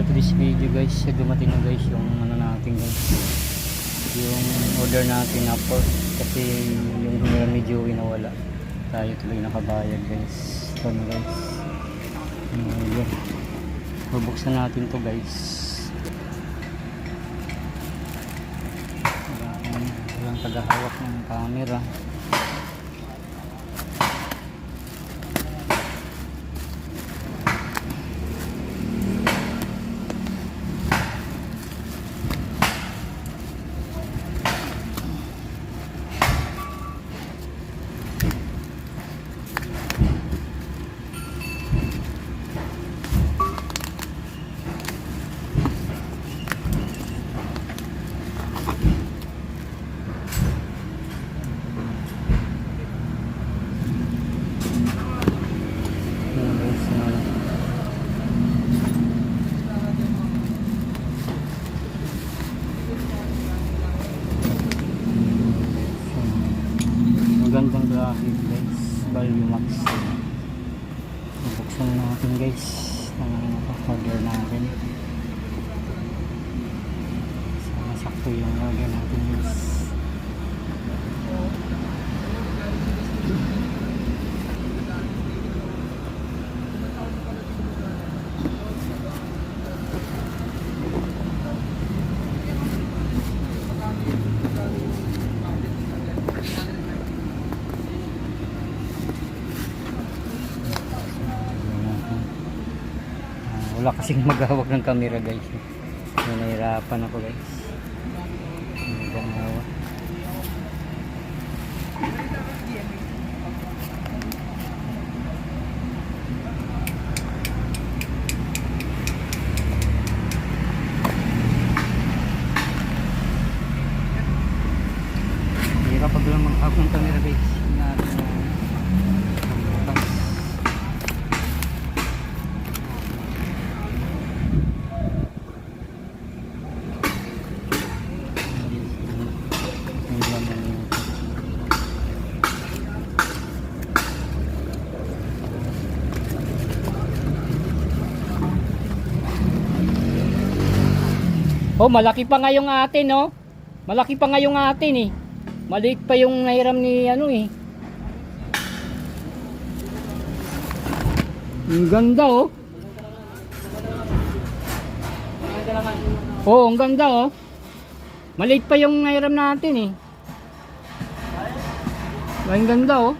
for today's video guys, dumating na guys yung ano natin guys, yung order natin na pork, kasi yung hiniram ni Joey nawala, tayo tuloy nakabayad guys. Ito na guys, bubuksan natin to guys. Walang tagahawak ng camera. Magandang graphic guys, value max. Buksan natin guys ang order natin. Sana sakto yung order natin guys. Wala kasing maghawak ng camera guys, nahihirapan ako guys. Hirap pag lang maghawak ng camera guys. Oh, malaki pa nga yung atin, no? Malaki pa nga yung atin, eh. Maliit pa yung nahiram ni, ano, eh. Ang ganda, oh. Oh, ang ganda, oh. Maliit pa yung nahiram natin, eh. Ang ganda, oh.